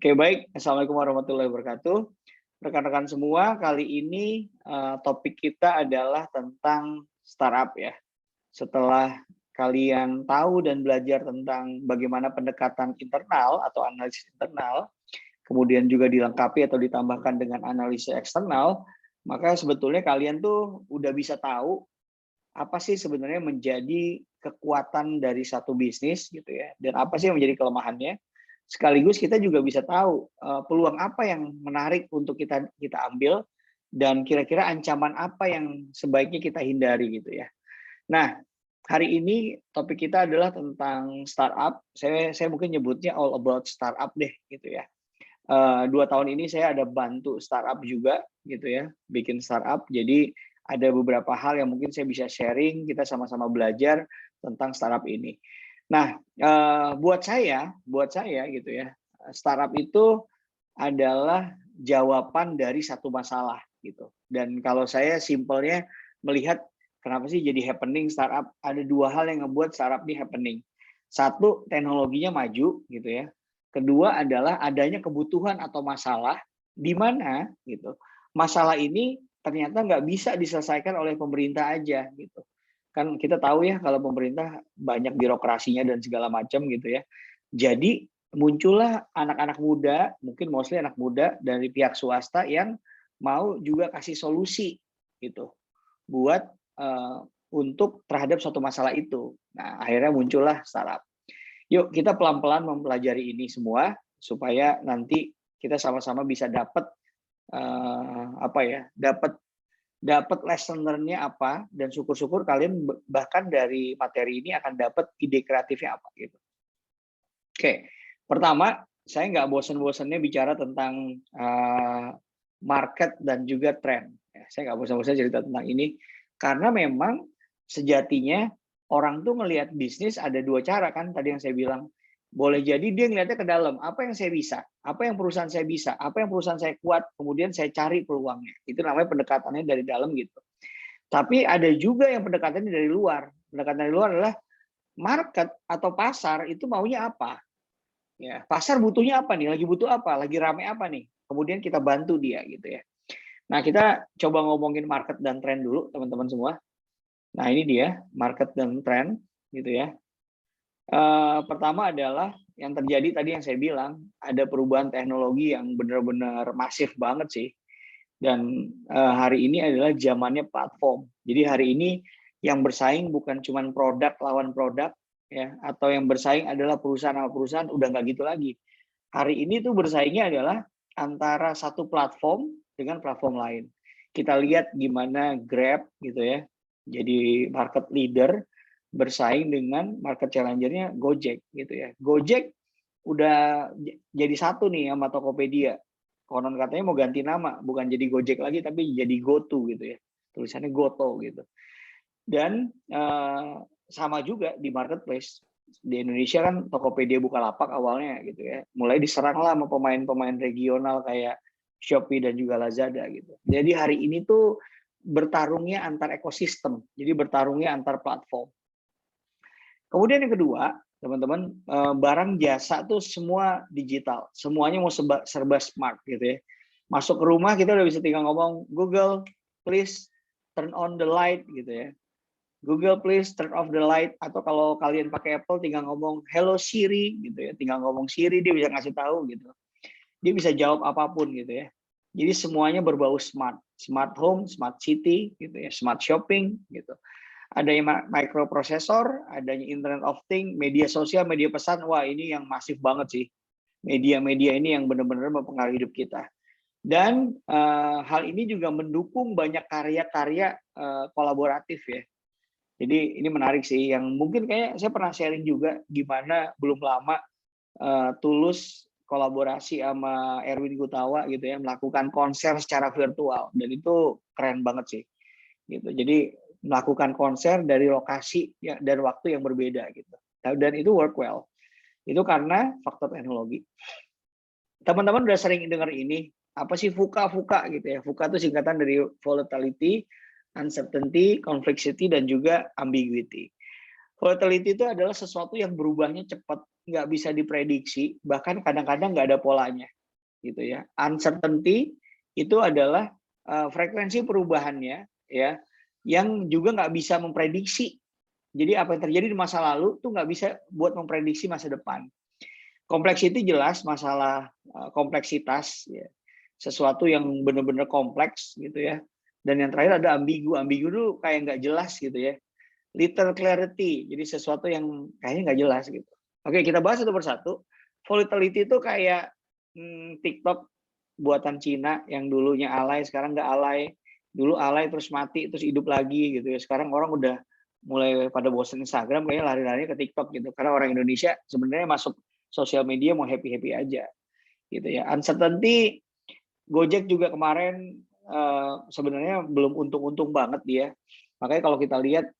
Oke, baik. Assalamualaikum warahmatullahi wabarakatuh. Rekan-rekan semua, kali ini topik kita adalah tentang startup ya. Setelah kalian tahu dan belajar tentang bagaimana pendekatan internal atau analisis internal, kemudian juga dilengkapi atau ditambahkan dengan analisis eksternal, maka sebetulnya kalian tuh udah bisa tahu apa sih sebenarnya menjadi kekuatan dari satu bisnis gitu ya, dan apa sih yang menjadi kelemahannya. Sekaligus kita juga bisa tahu peluang apa yang menarik untuk kita ambil dan kira-kira ancaman apa yang sebaiknya kita hindari gitu ya. Nah, hari ini topik kita adalah tentang startup. Saya mungkin nyebutnya all about startup deh gitu ya. 2 tahun ini saya ada bantu startup juga gitu ya, bikin startup. Jadi ada beberapa hal yang mungkin saya bisa sharing, kita sama-sama belajar tentang startup ini. Nah, buat saya gitu ya, startup itu adalah jawaban dari satu masalah gitu. Dan kalau saya simpelnya melihat kenapa sih jadi happening startup, ada 2 hal yang ngebuat startup ini happening. Satu, teknologinya maju gitu ya. Kedua adalah adanya kebutuhan atau masalah di mana gitu. Masalah ini ternyata nggak bisa diselesaikan oleh pemerintah aja gitu. Kan kita tahu ya kalau pemerintah banyak birokrasinya dan segala macam gitu ya. Jadi muncullah anak-anak muda, mungkin mostly anak muda dari pihak swasta yang mau juga kasih solusi gitu buat untuk terhadap suatu masalah itu. Nah, akhirnya muncullah startup. Yuk kita pelan-pelan mempelajari ini semua supaya nanti kita sama-sama bisa dapat dapat lesson learn-nya apa, dan syukur-syukur kalian bahkan dari materi ini akan dapat ide kreatifnya apa gitu. Oke, pertama saya nggak bosan-bosannya bicara tentang market dan juga tren. Saya nggak bosan-bosan cerita tentang ini karena memang sejatinya orang tuh ngelihat bisnis ada 2 cara kan, tadi yang saya bilang. Boleh jadi dia ngelihatnya ke dalam, apa yang saya bisa, apa yang perusahaan saya bisa, apa yang perusahaan saya kuat, kemudian saya cari peluangnya. Itu namanya pendekatannya dari dalam gitu. Tapi ada juga yang pendekatannya dari luar. Pendekatan dari luar adalah market atau pasar itu maunya apa. Ya, pasar butuhnya apa nih, lagi butuh apa, lagi rame apa nih. Kemudian kita bantu dia gitu ya. Nah, kita coba ngomongin market dan tren dulu teman-teman semua. Nah, ini dia market dan tren gitu ya. Pertama adalah yang terjadi tadi yang saya bilang, ada perubahan teknologi yang benar-benar masif banget sih. Dan hari ini adalah zamannya platform. Jadi hari ini yang bersaing bukan cuma produk lawan produk ya, atau yang bersaing adalah perusahaan sama perusahaan, udah nggak gitu lagi. Hari ini tuh bersaingnya adalah antara satu platform dengan platform lain. Kita lihat gimana Grab gitu ya, jadi market leader bersaing dengan market challenger-nya Gojek gitu ya. Gojek udah jadi satu nih sama Tokopedia. Konon katanya mau ganti nama, bukan jadi Gojek lagi tapi jadi GoTo gitu ya. Tulisannya Goto gitu. Dan sama juga di marketplace. Di Indonesia kan Tokopedia Bukalapak awalnya gitu ya. Mulai diserang lah sama pemain-pemain regional kayak Shopee dan juga Lazada gitu. Jadi hari ini tuh bertarungnya antar ekosistem. Jadi bertarungnya antar platform. Kemudian yang kedua, teman-teman, barang jasa tuh semua digital, semuanya mau serba smart gitu ya. Masuk ke rumah kita udah bisa tinggal ngomong, Google, please turn on the light gitu ya. Google, please turn off the light. Atau kalau kalian pakai Apple tinggal ngomong, hello Siri gitu ya. Tinggal ngomong Siri, dia bisa ngasih tahu gitu. Dia bisa jawab apapun gitu ya. Jadi semuanya berbau smart. Smart home, smart city gitu ya, smart shopping gitu. Adanya microprosesor, adanya Internet of Things, media sosial, media pesan, wah ini yang masif banget sih. Media-media ini yang benar-benar mempengaruhi hidup kita. Dan hal ini juga mendukung banyak karya-karya kolaboratif ya. Jadi ini menarik sih, yang mungkin kayak saya pernah sharing juga gimana belum lama Tulus kolaborasi sama Erwin Gutawa gitu ya, melakukan konser secara virtual, dan itu keren banget sih. Gitu. Jadi melakukan konser dari lokasi ya, dan waktu yang berbeda gitu. Dan itu work well. Itu karena faktor teknologi. Teman-teman udah sering dengar ini, apa sih VUCA gitu ya. VUCA itu singkatan dari volatility, uncertainty, complexity, dan juga ambiguity. Volatility itu adalah sesuatu yang berubahnya cepat nggak bisa diprediksi, bahkan kadang-kadang nggak ada polanya, gitu ya. Uncertainty itu adalah frekuensi perubahannya, ya, yang juga nggak bisa memprediksi. Jadi apa yang terjadi di masa lalu tuh nggak bisa buat memprediksi masa depan. Complexity jelas masalah kompleksitas, ya. Sesuatu yang benar-benar kompleks gitu ya. Dan yang terakhir ada ambigu. Ambigu itu kayak nggak jelas gitu ya. Little clarity, jadi sesuatu yang kayaknya nggak jelas gitu. Oke, kita bahas satu persatu. Volatility itu kayak TikTok buatan Cina yang dulunya alay, sekarang nggak alay. Dulu alay terus mati, terus hidup lagi gitu ya. Sekarang orang udah mulai pada bosan Instagram, kayaknya lari-lari ke TikTok gitu. Karena orang Indonesia sebenarnya masuk sosial media mau happy-happy aja gitu ya. Uncertainty, Gojek juga kemarin sebenarnya belum untung-untung banget dia. Makanya kalau kita lihat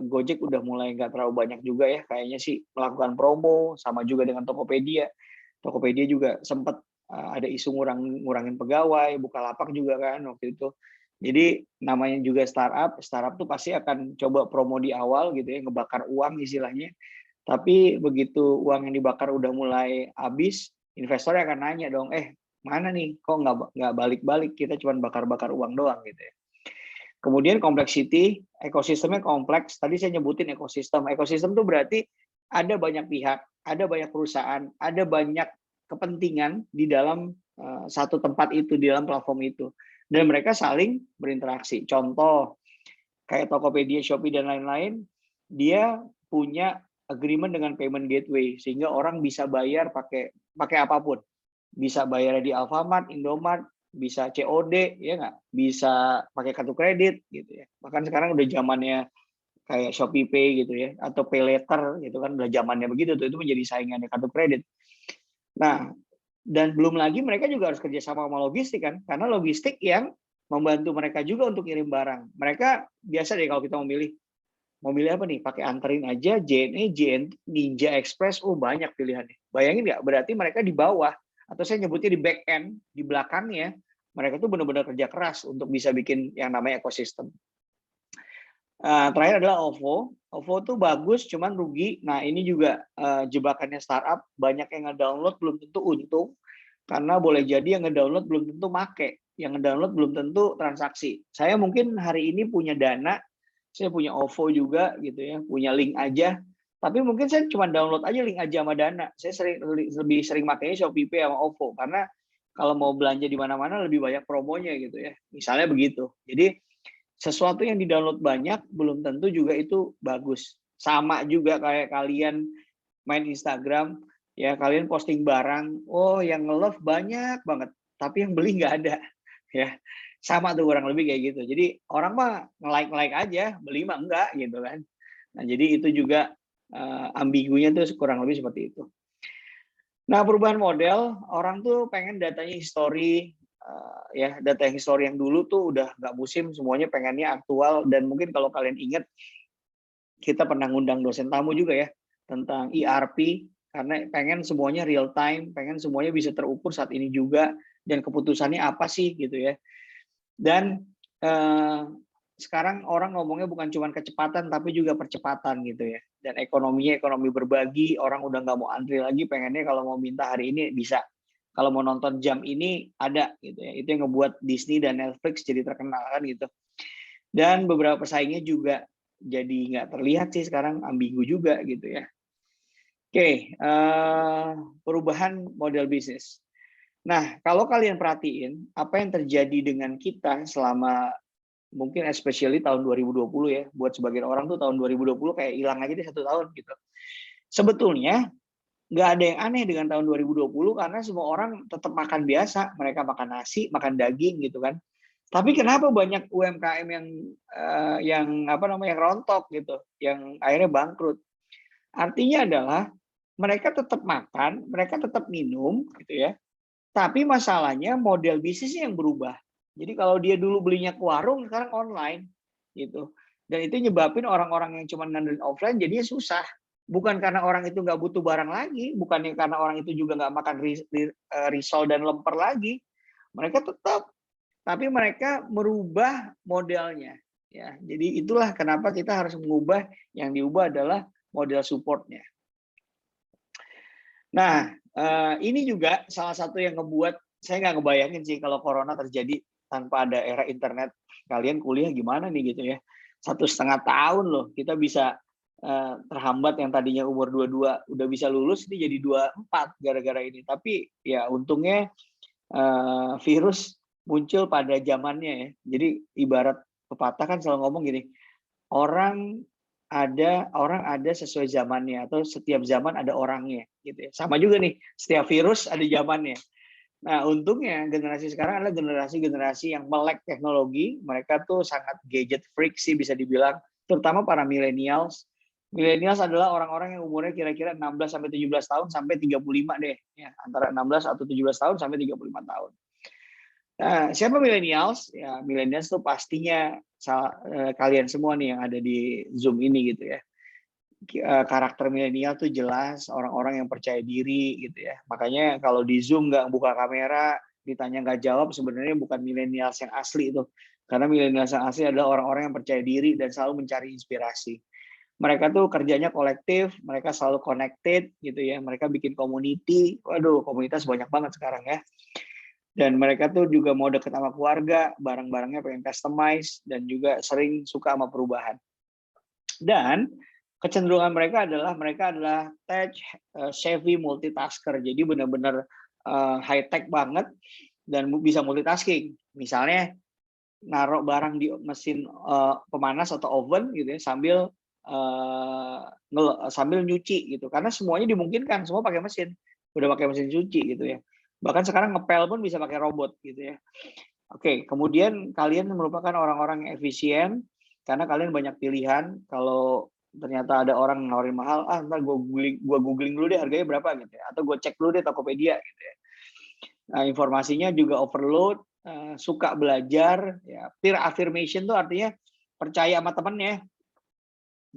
Gojek udah mulai nggak terlalu banyak juga ya kayaknya sih melakukan promo, sama juga dengan Tokopedia. Tokopedia juga sempat ada isu ngurangin pegawai, Bukalapak juga kan waktu itu. Jadi namanya juga startup tuh pasti akan coba promo di awal gitu ya, ngebakar uang istilahnya. Tapi begitu uang yang dibakar udah mulai habis, investor akan nanya dong, mana nih kok nggak balik-balik, kita cuma bakar-bakar uang doang gitu ya. Kemudian complexity, ekosistemnya kompleks. Tadi saya nyebutin ekosistem. Ekosistem itu berarti ada banyak pihak, ada banyak perusahaan, ada banyak kepentingan di dalam satu tempat itu, di dalam platform itu. Dan mereka saling berinteraksi. Contoh, kayak Tokopedia, Shopee, dan lain-lain, dia punya agreement dengan payment gateway, sehingga orang bisa bayar pakai apapun. Bisa bayar di Alfamart, Indomart, bisa COD, ya nggak? Bisa pakai kartu kredit, gitu ya. Bahkan sekarang udah zamannya kayak Shopee Pay gitu ya, atau Pay Later, gitu kan, udah zamannya begitu tuh, itu menjadi saingannya kartu kredit. Nah, dan belum lagi mereka juga harus kerjasama sama logistik kan, karena logistik yang membantu mereka juga untuk kirim barang. Mereka biasa deh kalau kita mau milih apa nih? Pakai anterin aja, JNE, Ninja Express, banyak pilihannya. Bayangin nggak? Berarti mereka di bawah, atau saya nyebutnya di back end, di belakangnya, mereka tuh benar-benar kerja keras untuk bisa bikin yang namanya ekosistem. Terakhir adalah OVO. OVO tuh bagus, cuman rugi. Nah, ini juga jebakannya startup. Banyak yang ngedownload belum tentu untung, karena boleh jadi yang ngedownload belum tentu make, yang ngedownload belum tentu transaksi. Saya mungkin hari ini punya Dana, saya punya OVO juga gitu ya, punya Link aja. Tapi mungkin saya cuma download aja Link aja sama Dana. Saya lebih sering makanya Shopee Pay sama OVO, karena kalau mau belanja di mana-mana lebih banyak promonya gitu ya. Misalnya begitu. Jadi sesuatu yang di-download banyak belum tentu juga itu bagus. Sama juga kayak kalian main Instagram, ya kalian posting barang, yang nge-love banyak banget, tapi yang beli nggak ada. Ya, sama tuh kurang lebih kayak gitu. Jadi orang mah nge-like aja, beli mah enggak gitu kan. Nah, jadi itu juga ambigunya tuh kurang lebih seperti itu. Nah, perubahan model, orang tuh pengen datanya history, ya data history yang dulu tuh udah nggak musim, semuanya pengennya aktual. Dan mungkin kalau kalian ingat, kita pernah ngundang dosen tamu juga ya tentang ERP, karena pengen semuanya real time, pengen semuanya bisa terukur saat ini juga, dan keputusannya apa sih gitu ya. Dan sekarang orang ngomongnya bukan cuma kecepatan, tapi juga percepatan gitu ya. Dan ekonominya ekonomi berbagi, orang udah nggak mau antri lagi, pengennya kalau mau minta hari ini bisa. Kalau mau nonton jam ini ada gitu ya. Itu yang ngebuat Disney dan Netflix jadi terkenal kan gitu. Dan beberapa pesaingnya juga jadi nggak terlihat sih sekarang, ambigu juga gitu ya. Oke, perubahan model bisnis. Nah, kalau kalian perhatiin apa yang terjadi dengan kita selama mungkin especially tahun 2020 ya, buat sebagian orang tuh tahun 2020 kayak hilang aja deh 1 tahun gitu. Sebetulnya nggak ada yang aneh dengan tahun 2020, karena semua orang tetap makan biasa, mereka makan nasi, makan daging gitu kan. Tapi kenapa banyak UMKM yang rontok gitu, yang akhirnya bangkrut? Artinya adalah mereka tetap makan, mereka tetap minum gitu ya. Tapi masalahnya model bisnisnya yang berubah. Jadi kalau dia dulu belinya ke warung, sekarang online gitu. Dan itu nyebabin orang-orang yang cuma ngandelin offline jadinya susah. Bukan karena orang itu nggak butuh barang lagi, bukannya karena orang itu juga nggak makan risol dan lemper lagi. Mereka tetap, tapi mereka merubah modelnya. Ya, jadi itulah kenapa kita harus mengubah. Yang diubah adalah model supportnya. Nah, ini juga salah satu yang ngebuat saya nggak ngebayangin sih kalau corona terjadi tanpa ada era internet. Kalian kuliah gimana nih gitu ya. 1,5 tahun loh kita bisa terhambat, yang tadinya umur 22 udah bisa lulus, ini jadi 24 gara-gara ini. Tapi ya untungnya virus muncul pada zamannya ya. Jadi ibarat pepatah kan selalu ngomong gini, orang orang ada sesuai zamannya, atau setiap zaman ada orangnya gitu ya. Sama juga nih, setiap virus ada zamannya. Nah, untungnya generasi sekarang adalah generasi-generasi yang melek teknologi, mereka tuh sangat gadget freak sih bisa dibilang, terutama para millennials. Millennials adalah orang-orang yang umurnya kira-kira 16 sampai 17 tahun sampai 35 deh, ya, antara 16 atau 17 tahun sampai 35 tahun. Nah, siapa millennials? Ya, millennials tuh pastinya kalian semua nih yang ada di Zoom ini gitu ya. Karakter milenial tuh jelas orang-orang yang percaya diri gitu ya. Makanya kalau di Zoom nggak buka kamera, ditanya nggak jawab, sebenarnya bukan milenial yang asli itu. Karena milenial yang asli adalah orang-orang yang percaya diri dan selalu mencari inspirasi. Mereka tuh kerjanya kolektif, mereka selalu connected gitu ya. Mereka bikin community. Waduh, komunitas banyak banget sekarang ya. Dan mereka tuh juga mau deket sama keluarga, barang-barangnya pengen customize, dan juga sering suka sama perubahan. Dan kecenderungan mereka adalah tech savvy multitasker. Jadi benar-benar high tech banget dan bisa multitasking. Misalnya naruh barang di mesin pemanas atau oven gitu ya, sambil nyuci gitu. Karena semuanya dimungkinkan, semua pakai mesin. Udah pakai mesin cuci gitu ya. Bahkan sekarang ngepel pun bisa pakai robot gitu ya. Oke, kemudian kalian merupakan orang-orang yang efisien karena kalian banyak pilihan. Kalau ternyata ada orang nawarin mahal, ntar gue googling dulu deh harganya berapa gitu ya, atau gue cek dulu deh Tokopedia gitu ya. Nah, informasinya juga overload, suka belajar, ya. Peer affirmation tuh artinya percaya sama temennya.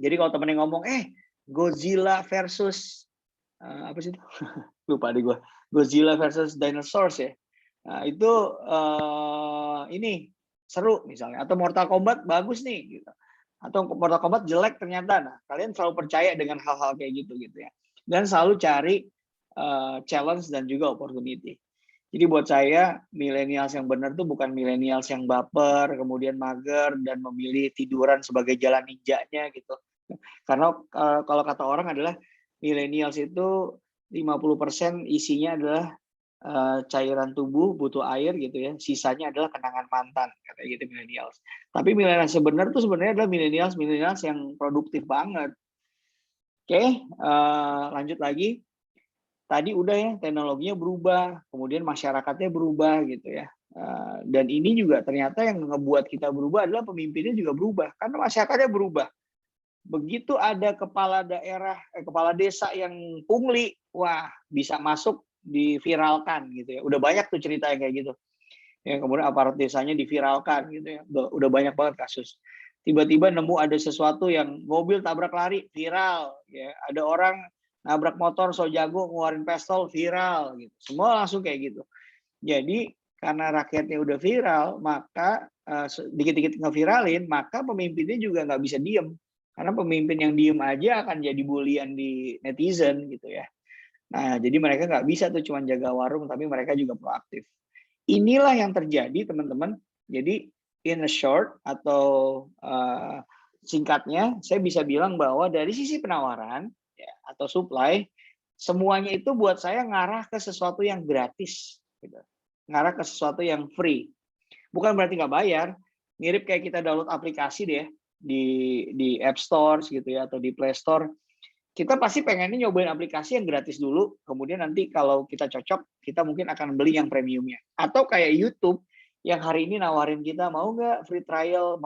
Jadi kalau temennya ngomong, Godzilla versus apa sih itu? Lupa deh gue. Godzilla versus dinosaurs ya. Nah, itu ini seru misalnya, atau Mortal Kombat bagus nih gitu. Atau Mortal Kombat jelek ternyata. Nah, kalian selalu percaya dengan hal-hal kayak gitu ya. Dan selalu cari challenge dan juga opportunity. Jadi buat saya millennials yang benar tuh bukan millennials yang baper, kemudian mager dan memilih tiduran sebagai jalan ninjanya gitu. Karena kalau kata orang adalah millennials itu 50% isinya adalah cairan tubuh, butuh air gitu ya. Sisanya adalah kenangan mantan, kata gitu millennials. Tapi millennials sebenarnya tuh sebenarnya adalah millennials yang produktif banget. Oke, lanjut lagi. Tadi udah ya, teknologinya berubah, kemudian masyarakatnya berubah gitu ya. Dan ini juga ternyata yang ngebuat kita berubah adalah pemimpinnya juga berubah, karena masyarakatnya berubah. Begitu ada kepala daerah, kepala desa yang pungli, wah bisa masuk diviralkan gitu ya. Udah banyak tuh cerita yang kayak gitu. Ya, kemudian aparat desanya diviralkan gitu ya. Udah banyak banget kasus. Tiba-tiba nemu ada sesuatu yang mobil tabrak lari, viral ya. Ada orang nabrak motor so jago ngeluarin pistol, viral gitu. Semua langsung kayak gitu. Jadi karena rakyatnya udah viral, maka dikit-dikit ngeviralin, maka pemimpinnya juga nggak bisa diem. Karena pemimpin yang diem aja akan jadi bulian di netizen gitu ya. Nah, jadi mereka nggak bisa tuh cuma jaga warung, tapi mereka juga proaktif. Inilah yang terjadi, teman-teman. Jadi, in a short atau singkatnya, saya bisa bilang bahwa dari sisi penawaran ya, atau supply, semuanya itu buat saya ngarah ke sesuatu yang gratis. Gitu. Ngarah ke sesuatu yang free. Bukan berarti nggak bayar, mirip kayak kita download aplikasi deh di App Store gitu ya, atau di Play Store. Kita pasti pengennya nyobain aplikasi yang gratis dulu, kemudian nanti kalau kita cocok, kita mungkin akan beli yang premiumnya. Atau kayak YouTube, yang hari ini nawarin kita, mau nggak free trial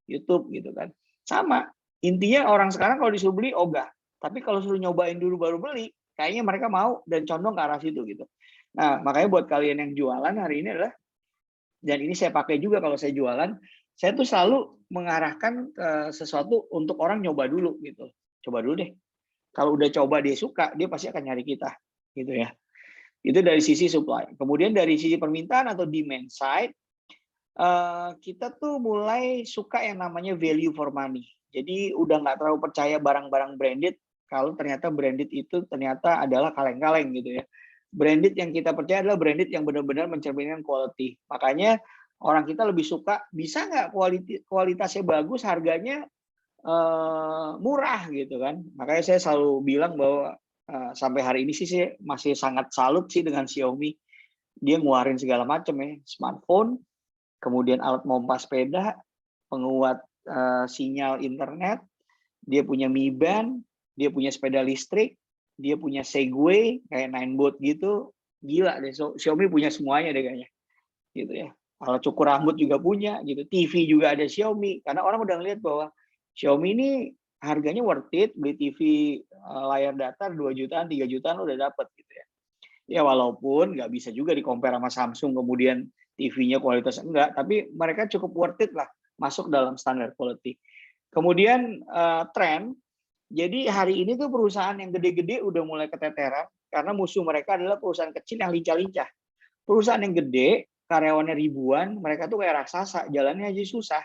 YouTube gitu kan. Sama, intinya orang sekarang kalau disuruh beli, ogah. Tapi kalau suruh nyobain dulu baru beli, kayaknya mereka mau dan condong ke arah situ gitu. Nah, makanya buat kalian yang jualan hari ini adalah, dan ini saya pakai juga kalau saya jualan, saya tuh selalu mengarahkan ke sesuatu untuk orang nyoba dulu gitu. Coba dulu deh. Kalau udah coba dia suka, dia pasti akan nyari kita, gitu ya. Itu dari sisi supply. Kemudian dari sisi permintaan atau demand side, kita tuh mulai suka yang namanya value for money. Jadi udah nggak terlalu percaya barang-barang branded, kalau ternyata branded itu ternyata adalah kaleng-kaleng gitu ya. Branded yang kita percaya adalah branded yang benar-benar mencerminkan quality. Makanya orang kita lebih suka, bisa nggak kualitasnya bagus, harganya murah gitu kan. Makanya saya selalu bilang bahwa sampai hari ini sih saya masih sangat salut sih dengan Xiaomi. Dia ngeluarin segala macam ya, smartphone, kemudian alat pompa sepeda, penguat sinyal internet, dia punya Mi Band, dia punya sepeda listrik, dia punya Segway kayak Ninebot gitu. Gila deh, Xiaomi punya semuanya deh kayaknya. Gitu ya. Alat cukur rambut juga punya gitu. TV juga ada Xiaomi, karena orang udah ngeliat bahwa Xiaomi ini harganya worth it, beli TV layar datar 2 jutaan, 3 jutaan udah dapet gitu ya. Ya walaupun nggak bisa juga di-compare sama Samsung, kemudian TV-nya kualitas enggak, tapi mereka cukup worth it lah, masuk dalam standar quality. Kemudian tren, jadi hari ini tuh perusahaan yang gede-gede udah mulai keteteran, karena musuh mereka adalah perusahaan kecil yang lincah-lincah. Perusahaan yang gede, karyawannya ribuan, mereka tuh kayak raksasa, jalannya aja susah.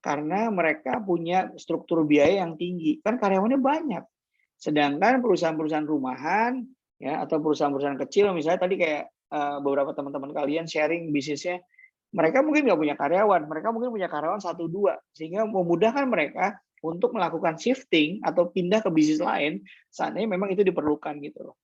Karena mereka punya struktur biaya yang tinggi, kan karyawannya banyak. Sedangkan perusahaan-perusahaan rumahan, ya, atau perusahaan-perusahaan kecil, misalnya tadi kayak beberapa teman-teman kalian sharing bisnisnya, mereka mungkin nggak punya karyawan, mereka mungkin punya karyawan 1-2, sehingga memudahkan mereka untuk melakukan shifting atau pindah ke bisnis lain, seandainya memang itu diperlukan gitu loh.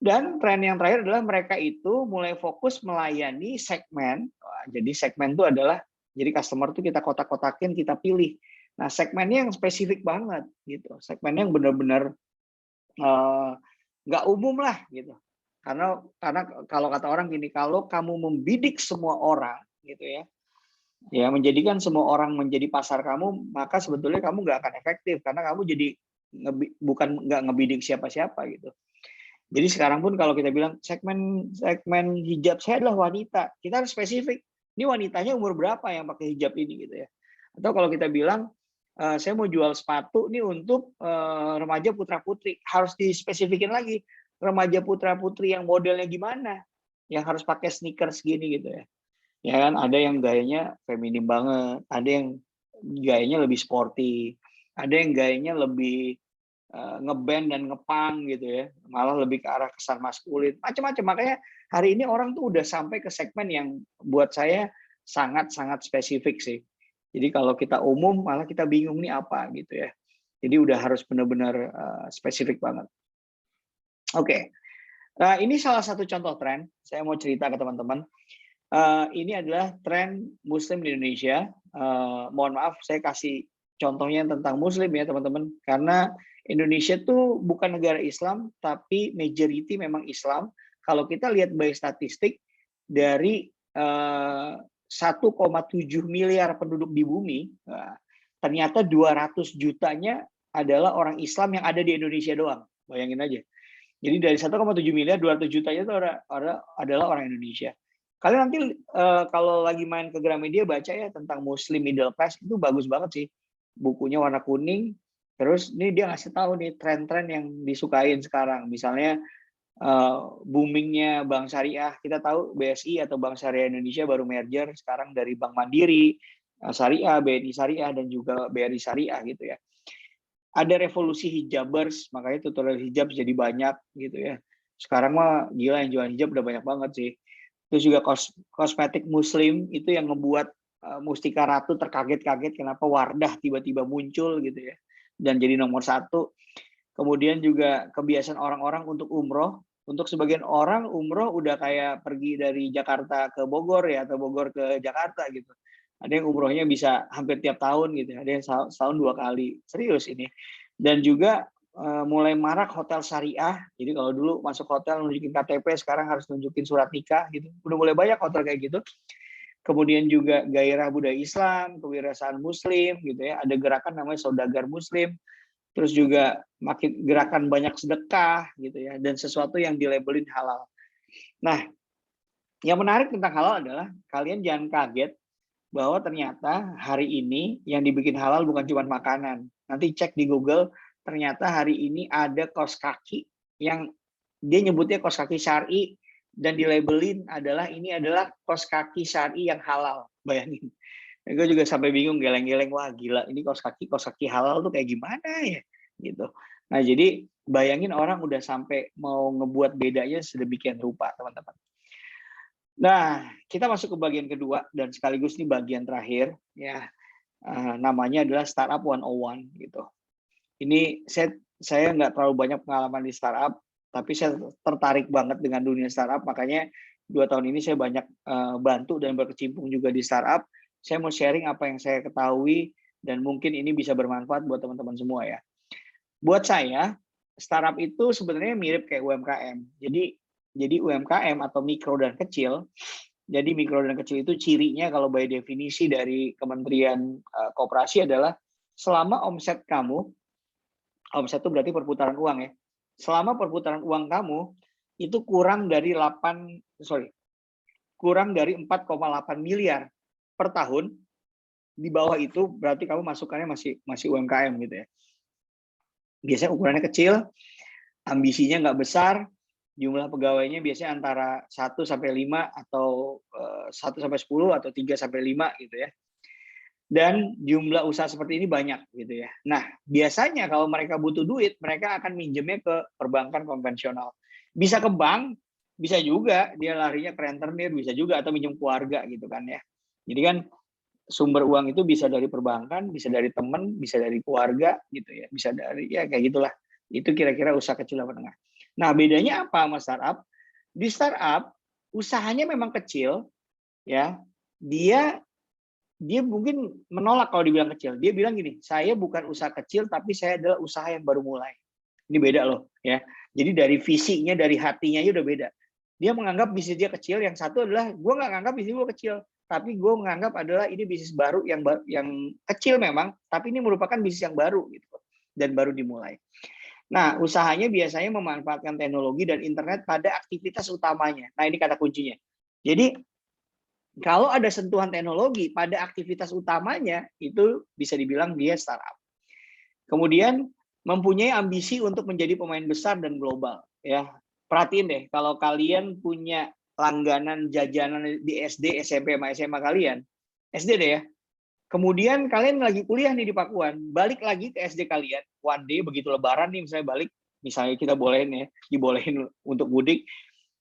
Dan tren yang terakhir adalah mereka itu mulai fokus melayani segmen. Jadi segmen itu adalah, jadi customer itu kita kotak-kotakin, kita pilih. Nah, segmennya yang spesifik banget gitu. Segmennya yang benar-benar nggak umum lah gitu. Karena kalau kata orang gini, kalau kamu membidik semua orang gitu ya menjadikan semua orang menjadi pasar kamu, maka sebetulnya kamu nggak akan efektif, karena kamu jadi bukan nggak ngebidik siapa-siapa gitu. Jadi sekarang pun kalau kita bilang segmen hijab saya adalah wanita, kita harus spesifik. Ini wanitanya umur berapa yang pakai hijab ini gitu ya. Atau kalau kita bilang saya mau jual sepatu nih untuk remaja putra-putri, harus dispesifikin lagi. Remaja putra-putri yang modelnya gimana? Yang harus pakai sneakers gini gitu ya. Ya kan, ada yang gayanya feminim banget, ada yang gayanya lebih sporty, ada yang gayanya lebih ngeband dan ngepang gitu ya, malah lebih ke arah kesan maskulin, macam-macam. Makanya hari ini orang tuh udah sampai ke segmen yang buat saya sangat-sangat spesifik sih. Jadi kalau kita umum malah kita bingung nih apa gitu ya. Jadi udah harus benar-benar spesifik banget. Oke, nah ini salah satu contoh tren. Saya mau cerita ke teman-teman. Ini adalah tren Muslim di Indonesia. Mohon maaf, saya kasih contohnya tentang Muslim ya teman-teman, karena Indonesia tuh bukan negara Islam, tapi majority memang Islam. Kalau kita lihat by statistik, dari 1,7 miliar penduduk di bumi, ternyata 200 jutanya adalah orang Islam yang ada di Indonesia doang. Bayangin aja. Jadi dari 1,7 miliar, 200 jutanya itu adalah orang Indonesia. Kalian nanti kalau lagi main ke Gramedia baca ya tentang Muslim middle class, itu bagus banget sih. Bukunya warna kuning. Terus ini dia ngasih tahu nih tren-tren yang disukain sekarang. Misalnya boomingnya Bank Syariah. Kita tahu BSI atau Bank Syariah Indonesia baru merger sekarang dari Bank Mandiri, Syariah, BNI Syariah, dan juga BRI Syariah gitu ya. Ada revolusi hijabers, makanya tutorial hijab jadi banyak gitu ya. Sekarang mah gila yang jual hijab udah banyak banget sih. Terus juga kosmetik Muslim itu yang ngebuat Mustika Ratu terkaget-kaget kenapa Wardah tiba-tiba muncul gitu ya, dan jadi nomor 1. Kemudian juga kebiasaan orang-orang untuk umroh. Untuk sebagian orang umroh udah kayak pergi dari Jakarta ke Bogor ya, atau Bogor ke Jakarta gitu. Ada yang umrohnya bisa hampir tiap tahun gitu, ada yang setahun 2 kali. Serius ini. Dan juga mulai marak hotel syariah. Jadi kalau dulu masuk hotel nunjukin KTP, sekarang harus nunjukin surat nikah gitu. Udah mulai banyak hotel kayak gitu. Kemudian juga gairah budaya Islam, kewirausahaan Muslim gitu ya. Ada gerakan namanya saudagar Muslim. Terus juga makin gerakan banyak sedekah gitu ya, dan sesuatu yang dilabelin halal. Nah, yang menarik tentang halal adalah kalian jangan kaget bahwa ternyata hari ini yang dibikin halal bukan cuma makanan. Nanti cek di Google, ternyata hari ini ada kaos kaki yang dia nyebutnya kaos kaki syar'i, dan dilabelin adalah ini adalah kaos kaki syar'i yang halal. Bayangin. Gue juga sampai bingung, geleng-geleng, wah gila ini kaos kaki halal tuh kayak gimana ya gitu. Nah, jadi bayangin orang udah sampai mau ngebuat bedanya sedemikian rupa, teman-teman. Nah, kita masuk ke bagian kedua dan sekaligus ini bagian terakhir, ya. Namanya adalah Startup 101 gitu. Ini saya nggak terlalu banyak pengalaman di startup, tapi saya tertarik banget dengan dunia startup, makanya 2 tahun ini saya banyak bantu dan berkecimpung juga di startup. Saya mau sharing apa yang saya ketahui dan mungkin ini bisa bermanfaat buat teman-teman semua ya. Buat saya, startup itu sebenarnya mirip kayak UMKM. Jadi UMKM atau mikro dan kecil. Jadi mikro dan kecil itu cirinya kalau by definisi dari Kementerian Koperasi adalah selama omset kamu, omset itu berarti perputaran uang ya. Selama perputaran uang kamu itu kurang dari 4,8 miliar per tahun, di bawah itu berarti kamu masukannya masih UMKM gitu ya. Biasanya ukurannya kecil, ambisinya nggak besar, jumlah pegawainya biasanya antara 1 sampai 5 atau 1 sampai 10 atau 3 sampai 5 gitu ya. Dan jumlah usaha seperti ini banyak gitu ya. Nah, biasanya kalau mereka butuh duit, mereka akan minjemnya ke perbankan konvensional. Bisa ke bank, bisa juga dia larinya ke rentenir, bisa juga, atau minjem keluarga gitu kan ya. Jadi kan sumber uang itu bisa dari perbankan, bisa dari teman, bisa dari keluarga gitu ya, bisa dari ya kayak gitulah. Itu kira-kira usaha kecil atau menengah. Nah, bedanya apa sama startup? Di startup usahanya memang kecil ya. Dia mungkin menolak kalau dibilang kecil. Dia bilang gini, saya bukan usaha kecil, tapi saya adalah usaha yang baru mulai. Ini beda loh, ya. Jadi dari visinya, dari hatinya udah beda. Dia menganggap bisnis dia kecil. Yang satu adalah, gue nggak menganggap bisnis gue kecil, tapi gue menganggap adalah ini bisnis baru yang kecil memang, tapi ini merupakan bisnis yang baru gitu, dan baru dimulai. Nah, usahanya biasanya memanfaatkan teknologi dan internet pada aktivitas utamanya. Nah, ini kata kuncinya. Jadi kalau ada sentuhan teknologi pada aktivitas utamanya, itu bisa dibilang dia startup. Kemudian mempunyai ambisi untuk menjadi pemain besar dan global. Ya, perhatiin deh, kalau kalian punya langganan jajanan di SD, SMP, sama SMA kalian, SD deh ya. Kemudian kalian lagi kuliah nih di Pakuan, balik lagi ke SD kalian, one day begitu Lebaran nih misalnya balik, misalnya kita bolehin ya, dibolehin untuk mudik,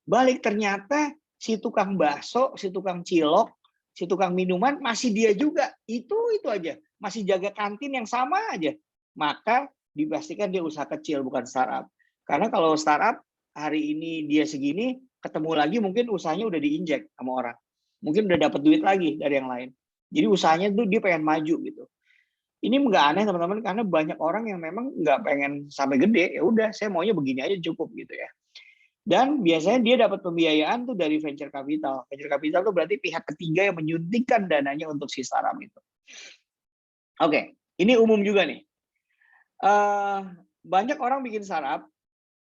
balik ternyata si tukang bakso, si tukang cilok, si tukang minuman masih dia juga. Itu aja. Masih jaga kantin yang sama aja. Maka dipastikan dia usaha kecil, bukan startup. Karena kalau startup hari ini dia segini, ketemu lagi mungkin usahanya udah diinjek sama orang. Mungkin udah dapat duit lagi dari yang lain. Jadi usahanya tuh dia pengen maju gitu. Ini nggak aneh teman-teman, karena banyak orang yang memang nggak pengen sampai gede. Ya udah, saya maunya begini aja cukup gitu ya. Dan biasanya dia dapat pembiayaan tuh dari venture capital. Venture capital itu berarti pihak ketiga yang menyuntikkan dananya untuk si startup itu. Oke, ini umum juga nih. Banyak orang bikin startup,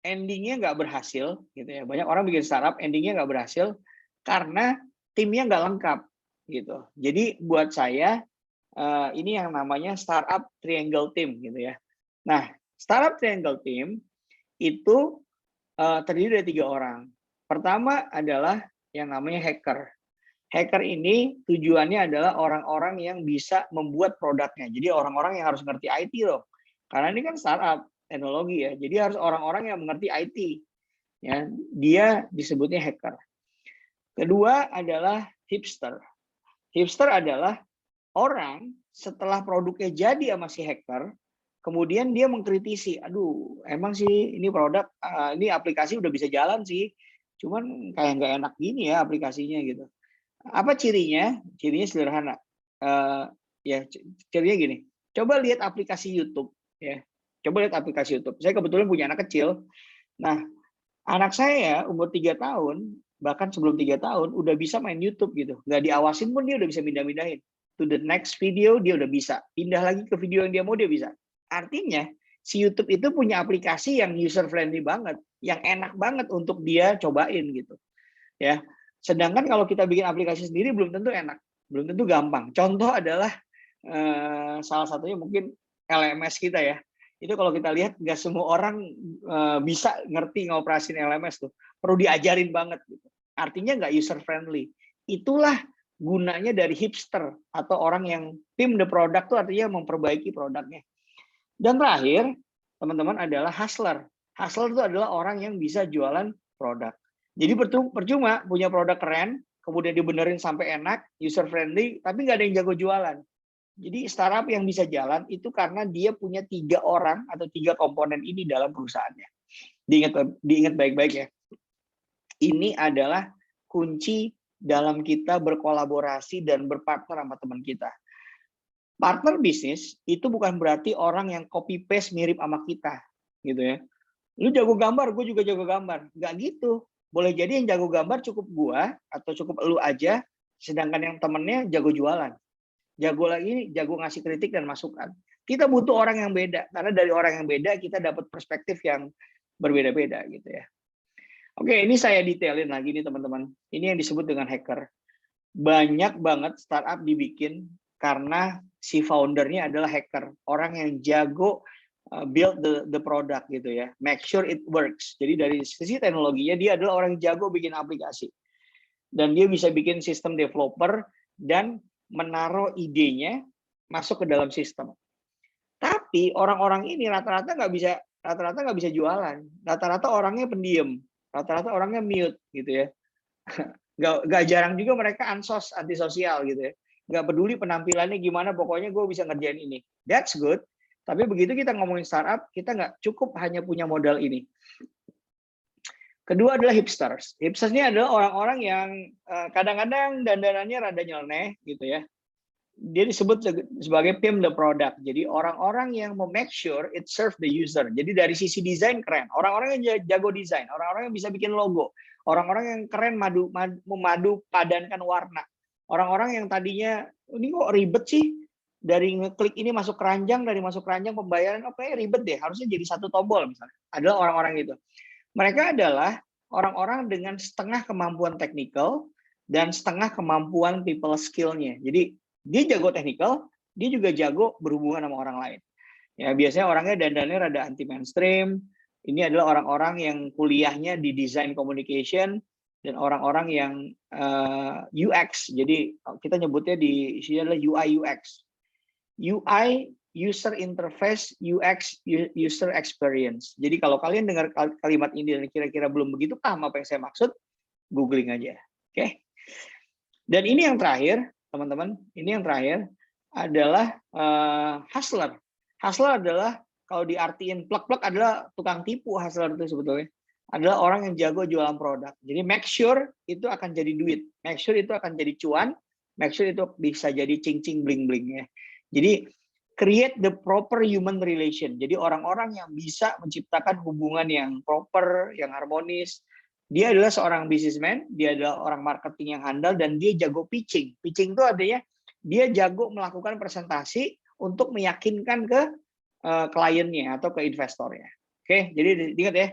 endingnya nggak berhasil, gitu ya. Banyak orang bikin startup, endingnya nggak berhasil karena timnya nggak lengkap, gitu. Jadi buat saya ini yang namanya startup triangle team, gitu ya. Nah, startup triangle team itu terdiri dari 3 orang. Pertama adalah yang namanya hacker. Hacker ini tujuannya adalah orang-orang yang bisa membuat produknya. Jadi orang-orang yang harus ngerti IT loh. Karena ini kan startup teknologi ya. Jadi harus orang-orang yang mengerti IT. Ya, dia disebutnya hacker. Kedua adalah hipster. Hipster adalah orang setelah produknya jadi sama si hacker, kemudian dia mengkritisi, aduh emang sih ini produk, ini aplikasi udah bisa jalan sih, cuman kayak nggak enak gini ya aplikasinya gitu. Apa cirinya? Cirinya sederhana. Ya cirinya gini, coba lihat aplikasi YouTube ya. Coba lihat aplikasi YouTube. Saya kebetulan punya anak kecil. Nah, anak saya umur 3 tahun, bahkan sebelum 3 tahun udah bisa main YouTube gitu. Nggak diawasin pun dia udah bisa pindah-pindahin. To the next video dia udah bisa. Pindah lagi ke video yang dia mau, dia bisa. Artinya si YouTube itu punya aplikasi yang user friendly banget, yang enak banget untuk dia cobain gitu. Ya. Sedangkan kalau kita bikin aplikasi sendiri belum tentu enak, belum tentu gampang. Contoh adalah salah satunya mungkin LMS kita ya. Itu kalau kita lihat nggak semua orang bisa ngerti ngoperasin LMS tuh. Perlu diajarin banget gitu. Artinya nggak user friendly. Itulah gunanya dari hipster atau orang yang tim the product tuh artinya memperbaiki produknya. Dan terakhir, teman-teman, adalah hustler. Hustler itu adalah orang yang bisa jualan produk. Jadi percuma punya produk keren, kemudian dibenerin sampai enak, user friendly, tapi nggak ada yang jago jualan. Jadi startup yang bisa jalan itu karena dia punya 3 orang atau 3 komponen ini dalam perusahaannya. Diingat baik-baik ya. Ini adalah kunci dalam kita berkolaborasi dan berpartner sama teman kita. Partner bisnis itu bukan berarti orang yang copy paste mirip sama kita, gitu ya. Lu jago gambar, gue juga jago gambar. Nggak gitu. Boleh jadi yang jago gambar cukup gua atau cukup lu aja, sedangkan yang temennya jago jualan. Jago lagi, jago ngasih kritik dan masukan. Kita butuh orang yang beda, karena dari orang yang beda kita dapat perspektif yang berbeda-beda gitu ya. Oke, ini saya detailin lagi nih teman-teman. Ini yang disebut dengan hacker. Banyak banget startup dibikin karena si foundernya adalah hacker. Orang yang jago build the product gitu ya, make sure it works. Jadi dari sisi teknologinya dia adalah orang yang jago bikin aplikasi, dan dia bisa bikin sistem developer dan menaruh idenya masuk ke dalam sistem. Tapi orang-orang ini rata-rata nggak bisa jualan. Rata-rata orangnya pendiam, rata-rata orangnya mute gitu ya. Nggak jarang juga mereka antisosial gitu ya. Nggak peduli penampilannya gimana, pokoknya gue bisa ngerjain ini. That's good. Tapi begitu kita ngomongin startup, kita nggak cukup hanya punya modal ini. Kedua adalah hipsters. Hipsters ini adalah orang-orang yang kadang-kadang dandanannya rada nyeleneh gitu ya. Dia disebut sebagai pimp the product. Jadi orang-orang yang mau make sure it serve the user. Jadi dari sisi desain keren. Orang-orang yang jago desain, orang-orang yang bisa bikin logo, orang-orang yang keren memadu padankan warna. Orang-orang yang tadinya ini kok ribet sih, dari ngeklik ini masuk keranjang, dari masuk keranjang pembayaran, oke ribet deh, harusnya jadi satu tombol misalnya. Adalah orang-orang itu. Mereka adalah orang-orang dengan setengah kemampuan teknikal dan setengah kemampuan people skill-nya. Jadi dia jago teknikal, dia juga jago berhubungan sama orang lain. Ya biasanya orangnya dandannya rada anti mainstream. Ini adalah orang-orang yang kuliahnya di design communication dan orang-orang yang UX. Jadi kita nyebutnya di sini adalah UI UX. UI, user interface, UX, user experience. Jadi kalau kalian dengar kalimat ini dan kira-kira belum begitu paham apa yang saya maksud, googling aja. Oke. Dan ini yang terakhir, teman-teman, ini yang terakhir adalah hustler. Hustler adalah kalau diartiin plek-plek adalah tukang tipu. Hustler itu sebetulnya adalah orang yang jago jualan produk. Jadi make sure itu akan jadi duit, make sure itu akan jadi cuan, make sure itu bisa jadi cing-cing bling-bling ya. Jadi create the proper human relation. Jadi orang-orang yang bisa menciptakan hubungan yang proper, yang harmonis. Dia adalah seorang businessman, dia adalah orang marketing yang handal, dan dia jago pitching. Pitching itu artinya dia jago melakukan presentasi untuk meyakinkan ke kliennya atau ke investornya. Oke, jadi ingat ya,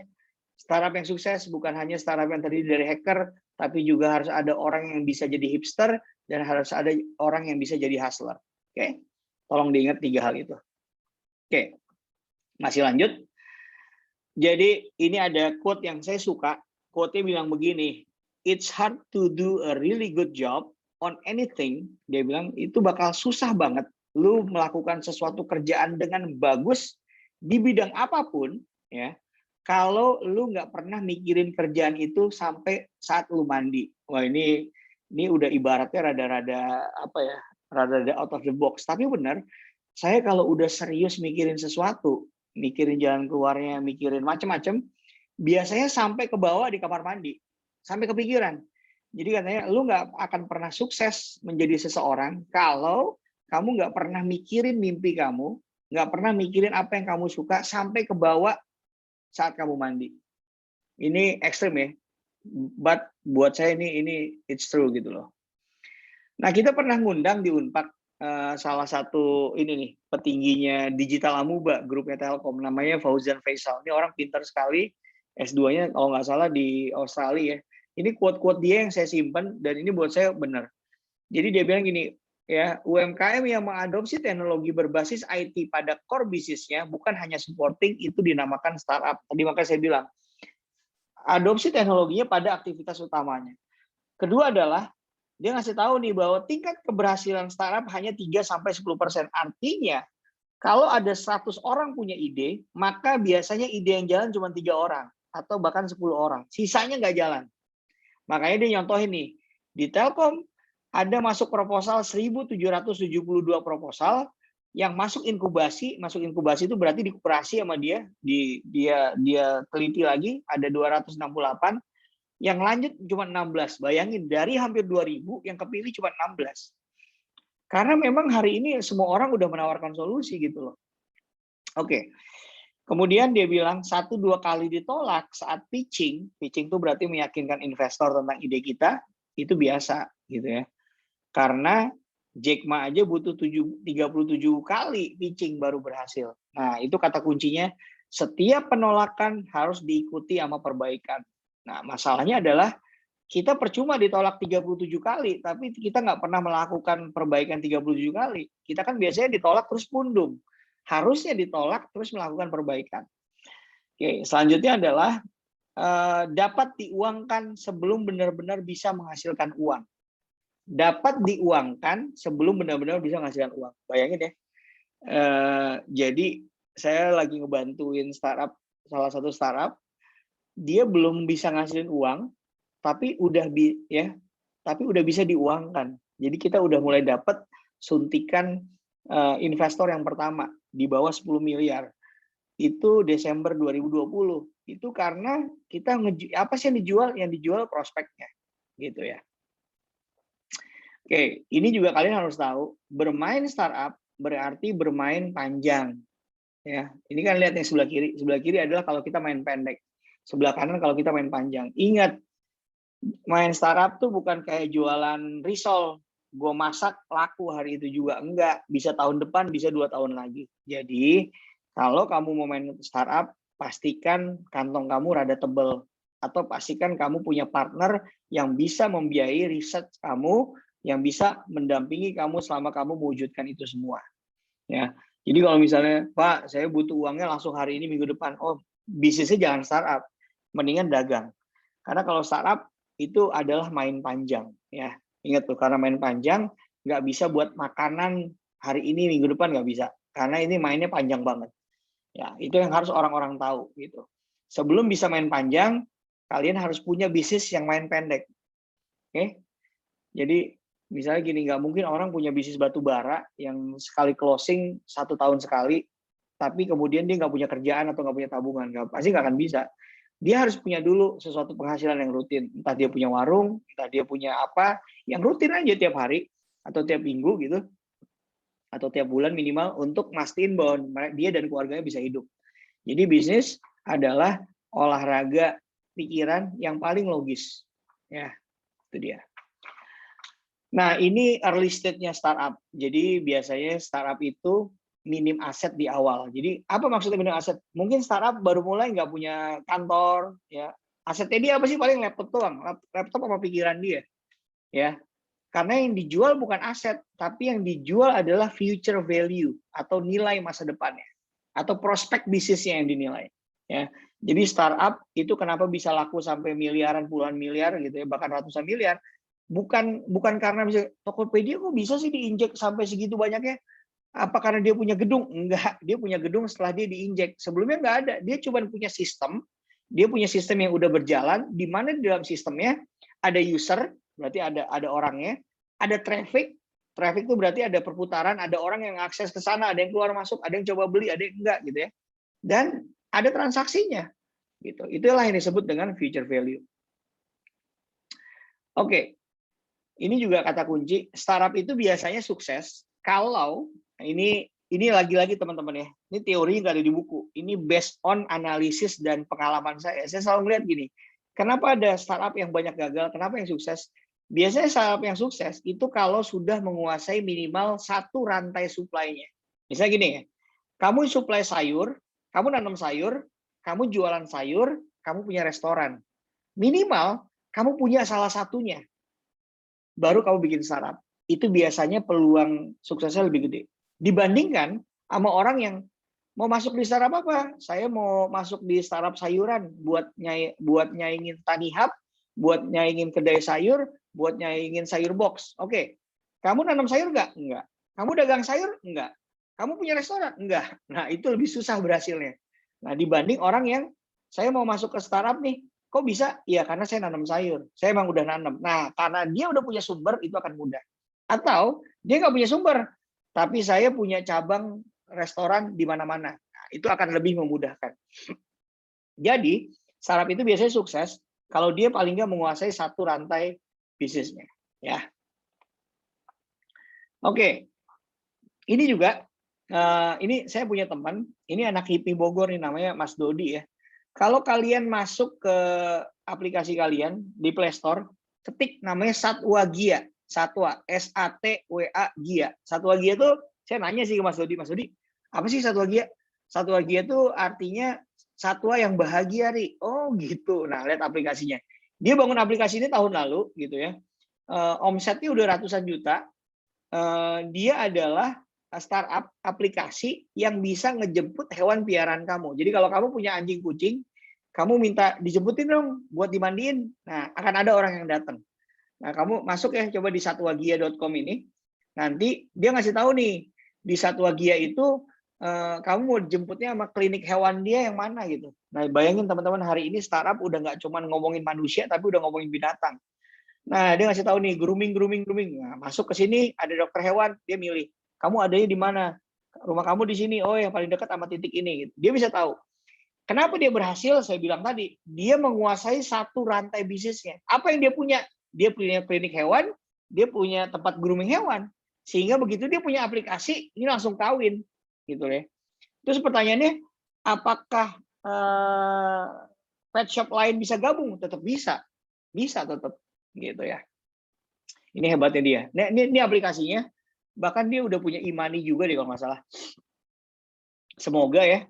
startup yang sukses bukan hanya startup yang terdiri dari hacker, tapi juga harus ada orang yang bisa jadi hipster dan harus ada orang yang bisa jadi hustler. Oke. Tolong diingat 3 hal itu. Oke, masih lanjut. Jadi ini ada quote yang saya suka. Quote-nya bilang begini, it's hard to do a really good job on anything. Dia bilang itu bakal susah banget lu melakukan sesuatu kerjaan dengan bagus di bidang apapun ya, kalau lu nggak pernah mikirin kerjaan itu sampai saat lu mandi. Wah ini udah ibaratnya rada-rada apa ya? Rada out of the box, tapi benar, saya kalau udah serius mikirin sesuatu, mikirin jalan keluarnya, mikirin macam-macam, biasanya sampai ke bawah di kamar mandi, sampai kepikiran. Jadi katanya, lu nggak akan pernah sukses menjadi seseorang kalau kamu nggak pernah mikirin mimpi kamu, nggak pernah mikirin apa yang kamu suka sampai ke bawah saat kamu mandi. Ini ekstrim ya, but buat saya ini it's true gitu loh. Nah, kita pernah ngundang di Unpad salah satu ini nih, petingginya Digital Amuba, grupnya Telkom, namanya Fauzan Faisal. Ini orang pintar sekali, S2-nya kalau nggak salah di Australia ya. Ini quote-quote dia yang saya simpan, dan ini buat saya benar. Jadi dia bilang gini, ya UMKM yang mengadopsi teknologi berbasis IT pada core bisnisnya, bukan hanya supporting, itu dinamakan startup. Tadi makanya saya bilang, adopsi teknologinya pada aktivitas utamanya. Kedua adalah, dia ngasih tahu nih bahwa tingkat keberhasilan startup hanya 3-10%. Artinya Kalau ada 100 orang punya ide, maka biasanya ide yang jalan cuma 3 orang atau bahkan 10 orang. Sisanya nggak jalan. Makanya dia nyontohin nih, di Telkom ada masuk proposal 1.772 proposal yang masuk inkubasi itu berarti dikuperasi sama dia, dia teliti lagi ada 268, yang lanjut cuma 16. Bayangin dari hampir 2.000 yang kepilih cuma 16. Karena memang hari ini semua orang udah menawarkan solusi gitu loh. Oke. Kemudian dia bilang 1-2 kali ditolak saat pitching itu berarti meyakinkan investor tentang ide kita, itu biasa gitu ya. Karena Jack Ma aja butuh 37 kali pitching baru berhasil. Nah, itu kata kuncinya, setiap penolakan harus diikuti sama perbaikan. Nah, masalahnya adalah kita percuma ditolak 37 kali, tapi kita nggak pernah melakukan perbaikan 37 kali. Kita kan biasanya ditolak terus pundung. Harusnya ditolak terus melakukan perbaikan. Oke, selanjutnya adalah dapat diuangkan sebelum benar-benar bisa menghasilkan uang. Dapat diuangkan sebelum benar-benar bisa menghasilkan uang. Bayangin ya. Jadi saya lagi ngebantuin startup, salah satu startup, dia belum bisa ngasilin uang, tapi udah bisa diuangkan. Jadi kita udah mulai dapat suntikan investor yang pertama di bawah 10 miliar. Itu Desember 2020. Itu karena kita apa sih yang dijual? Yang dijual prospeknya. Gitu ya. Oke, ini juga kalian harus tahu, bermain startup berarti bermain panjang. Ya, ini kan lihat yang sebelah kiri. Sebelah kiri adalah kalau kita main pendek. Sebelah kanan kalau kita main panjang. Ingat, main startup tuh bukan kayak jualan risol, gue masak laku hari itu juga, enggak, bisa tahun depan, bisa 2 tahun lagi. Jadi kalau kamu mau main startup, pastikan kantong kamu rada tebel, atau pastikan kamu punya partner yang bisa membiayai riset kamu, yang bisa mendampingi kamu selama kamu mewujudkan itu semua. Ya, jadi kalau misalnya, Pak, saya butuh uangnya langsung hari ini, minggu depan, oh bisnisnya jangan startup, mendingan dagang. Karena kalau startup itu adalah main panjang, ya. Ingat tuh, karena main panjang nggak bisa buat makanan hari ini, minggu depan nggak bisa, karena ini mainnya panjang banget. Ya, itu yang harus orang-orang tahu gitu. Sebelum bisa main panjang, kalian harus punya bisnis yang main pendek. Oke? Jadi misalnya gini, nggak mungkin orang punya bisnis batu bara yang sekali closing 1 tahun sekali, tapi kemudian dia nggak punya kerjaan atau nggak punya tabungan, pasti nggak akan bisa. Dia harus punya dulu sesuatu penghasilan yang rutin. Entah dia punya warung, entah dia punya apa, yang rutin aja tiap hari, atau tiap minggu gitu, atau tiap bulan minimal, untuk mastiin bahwa dia dan keluarganya bisa hidup. Jadi bisnis adalah olahraga pikiran yang paling logis. Ya, itu dia. Nah, ini early stage-nya startup. Jadi biasanya startup itu minim aset di awal. Jadi apa maksudnya minim aset? Mungkin startup baru mulai nggak punya kantor, ya. Asetnya dia apa sih? Paling laptop doang, laptop sama pikiran dia, ya. Karena yang dijual bukan aset, tapi yang dijual adalah future value atau nilai masa depannya, atau prospek bisnisnya yang dinilai, ya. Jadi startup itu kenapa bisa laku sampai miliaran, puluhan miliar gitu ya, bahkan ratusan miliar? Bukan karena bisa Tokopedia kok bisa sih diinjek sampai segitu banyaknya. Apa karena dia punya gedung? Enggak, dia punya gedung setelah dia diinjek. Sebelumnya enggak ada. Dia cuma punya sistem. Dia punya sistem yang udah berjalan, di mana di dalam sistemnya ada user, berarti ada orangnya, ada traffic. Traffic itu berarti ada perputaran, ada orang yang akses ke sana, ada yang keluar masuk, ada yang coba beli, ada yang enggak gitu ya. Dan ada transaksinya. Gitu. Itulah yang disebut dengan future value. Oke. Ini juga kata kunci, startup itu biasanya sukses kalau ini lagi-lagi teman-teman ya. Ini teori nggak ada di buku. Ini based on analisis dan pengalaman saya. Saya selalu melihat gini, kenapa ada startup yang banyak gagal, kenapa yang sukses? Biasanya startup yang sukses itu kalau sudah menguasai minimal 1 rantai supply-nya. Misalnya gini ya, kamu supply sayur, kamu nanam sayur, kamu jualan sayur, kamu punya restoran. Minimal kamu punya salah satunya. Baru kamu bikin startup. Itu biasanya peluang suksesnya lebih gede. Dibandingkan sama orang yang mau masuk di startup apa? Saya mau masuk di startup sayuran buat nyaingin Tani Hub, buat nyaingin kedai sayur, buat nyaingin sayur box. Oke. Kamu nanam sayur nggak? Enggak. Kamu dagang sayur? Enggak. Kamu punya restoran? Enggak. Nah, itu lebih susah berhasilnya. Nah, dibanding orang yang saya mau masuk ke startup nih, kok bisa? Iya, karena saya nanam sayur. Saya emang udah nanam. Nah, karena dia udah punya sumber, itu akan mudah. Atau dia nggak punya sumber, tapi saya punya cabang restoran di mana-mana. Nah, itu akan lebih memudahkan. Jadi, startup itu biasanya sukses kalau dia paling nggak menguasai satu rantai bisnisnya. Ya, oke. Ini juga, ini saya punya teman, ini anak HIPMI Bogor nih, namanya Mas Dodi ya. Kalau kalian masuk ke aplikasi kalian di Play Store, ketik namanya Satwa Gia, Satwa, S-A-T-W-A Gia. Satwa Gia itu saya nanya sih ke Mas Dodi, apa sih Satwa Gia? Satwa Gia itu artinya satwa yang bahagia, Ri. Oh gitu. Nah, lihat aplikasinya. Dia bangun aplikasi ini tahun lalu gitu ya. Omsetnya udah ratusan juta. Dia adalah startup aplikasi yang bisa ngejemput hewan piaraan kamu. Jadi kalau kamu punya anjing kucing, kamu minta dijemputin dong buat dimandiin. Nah, akan ada orang yang datang. Nah, kamu masuk ya, coba di satwagia.com ini. Nanti dia ngasih tahu nih, di Satwagia itu kamu mau jemputnya sama klinik hewan dia yang mana gitu. Nah, bayangin teman-teman, hari ini startup udah nggak cuma ngomongin manusia, tapi udah ngomongin binatang. Nah, dia ngasih tahu nih, grooming. Nah, masuk ke sini, ada dokter hewan, dia milih. Kamu adanya di mana? Rumah kamu di sini. Oh, yang paling dekat sama titik ini. Gitu. Dia bisa tahu. Kenapa dia berhasil? Saya bilang tadi, dia menguasai satu rantai bisnisnya. Apa yang dia punya? Dia punya klinik hewan, dia punya tempat grooming hewan. Sehingga begitu dia punya aplikasi, ini langsung kawin. Gitu ya. Terus pertanyaannya, apakah pet shop lain bisa gabung? Tetap bisa. Bisa tetap. Gitu ya. Ini hebatnya dia. Nah, ini aplikasinya. Bahkan dia udah punya e-money juga deh kalau nggak salah. Semoga ya.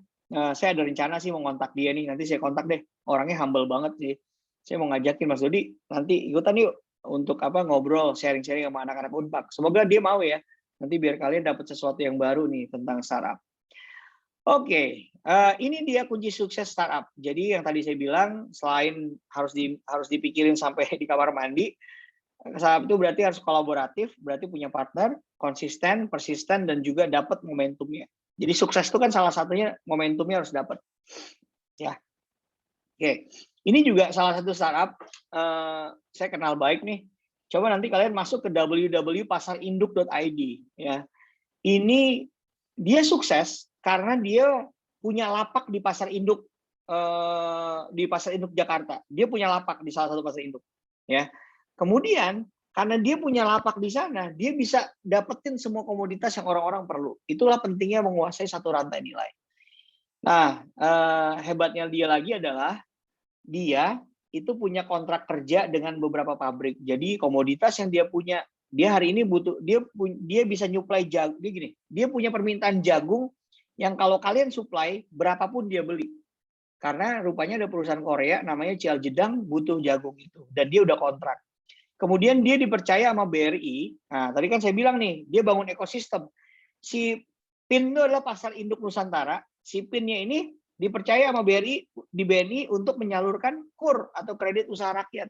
Saya ada rencana sih mau kontak dia nih. Nanti saya kontak deh. Orangnya humble banget sih. Saya mau ngajakin Mas Dodi nanti ikutan yuk untuk apa ngobrol, sharing-sharing sama anak-anak Unpad. Semoga dia mau ya. Nanti biar kalian dapat sesuatu yang baru nih tentang startup. Oke, ini dia kunci sukses startup. Jadi yang tadi saya bilang, selain harus dipikirin sampai di kamar mandi, startup itu berarti harus kolaboratif, berarti punya partner, konsisten, persisten, dan juga dapat momentumnya. Jadi sukses itu kan salah satunya momentumnya harus dapat. Ya, oke. Ini juga salah satu startup saya kenal baik nih. Coba nanti kalian masuk ke www.pasarinduk.id ya. Ini dia sukses karena dia punya lapak di pasar induk Jakarta. Dia punya lapak di salah satu pasar induk ya. Kemudian karena dia punya lapak di sana, dia bisa dapetin semua komoditas yang orang-orang perlu. Itulah pentingnya menguasai satu rantai nilai. Nah, hebatnya dia lagi adalah dia itu punya kontrak kerja dengan beberapa pabrik. Jadi komoditas yang dia punya, dia hari ini butuh, dia bisa nyuplai jagung. Dia gini, dia punya permintaan jagung yang kalau kalian supply berapapun dia beli. Karena rupanya ada perusahaan Korea namanya Cial Jedang butuh jagung itu, dan dia udah kontrak. Kemudian dia dipercaya sama BRI. Nah, tadi kan saya bilang nih, dia bangun ekosistem. Si PIN itu adalah Pasar Induk Nusantara. Si PIN-nya ini dipercaya sama BRI di BNI untuk menyalurkan KUR atau kredit usaha rakyat.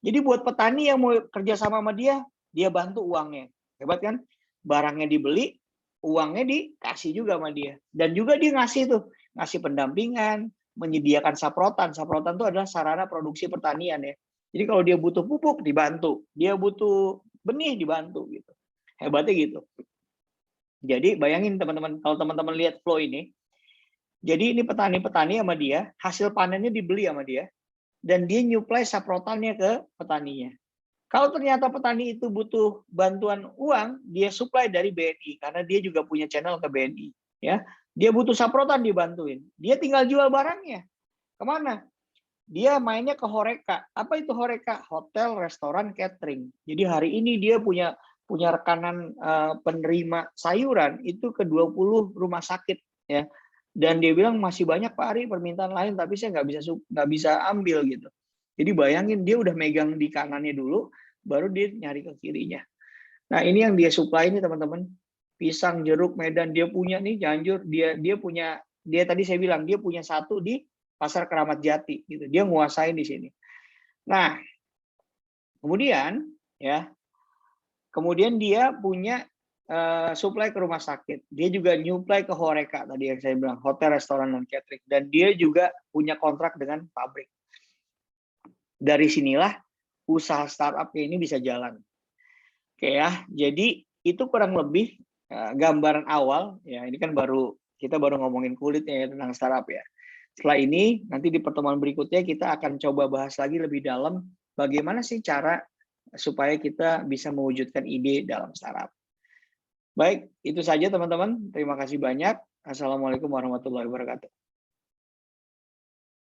Jadi buat petani yang mau kerjasama sama dia bantu uangnya. Hebat kan? Barangnya dibeli, uangnya dikasih juga sama dia. Dan juga dia ngasih pendampingan, menyediakan saprotan. Saprotan itu adalah sarana produksi pertanian ya. Jadi kalau dia butuh pupuk dibantu, dia butuh benih dibantu gitu. Hebatnya gitu. Jadi bayangin teman-teman, kalau teman-teman lihat flow ini, jadi ini petani-petani sama dia, hasil panennya dibeli sama dia, dan dia nyuplai saprotannya ke petaninya. Kalau ternyata petani itu butuh bantuan uang, dia supply dari BNI, karena dia juga punya channel ke BNI. Ya, dia butuh saprotan dibantuin. Dia tinggal jual barangnya. Kemana? Dia mainnya ke Horeca. Apa itu Horeca? Hotel, restoran, catering. Jadi hari ini dia punya rekanan penerima sayuran itu ke 20 rumah sakit ya. Dan dia bilang masih banyak Pak Ari permintaan lain, tapi saya nggak bisa ambil gitu. Jadi bayangin dia udah megang di kanannya dulu, baru dia nyari ke kirinya. Nah ini yang dia supply ini teman-teman, pisang, jeruk, Medan dia punya nih, Cianjur dia tadi saya bilang dia punya satu di Pasar Keramat Jati gitu. Dia nguasain di sini. Nah, kemudian dia punya supply ke rumah sakit. Dia juga nyuplai ke Horeca tadi yang saya bilang, hotel, restoran, dan catering. Dan dia juga punya kontrak dengan pabrik. Dari sinilah usaha startupnya ini bisa jalan. Oke ya, jadi itu kurang lebih gambaran awal. Ya, ini kan kita baru ngomongin kulitnya ya tentang startup ya. Setelah ini, nanti di pertemuan berikutnya kita akan coba bahas lagi lebih dalam bagaimana sih cara supaya kita bisa mewujudkan ide dalam startup. Baik, itu saja teman-teman. Terima kasih banyak. Assalamualaikum warahmatullahi wabarakatuh.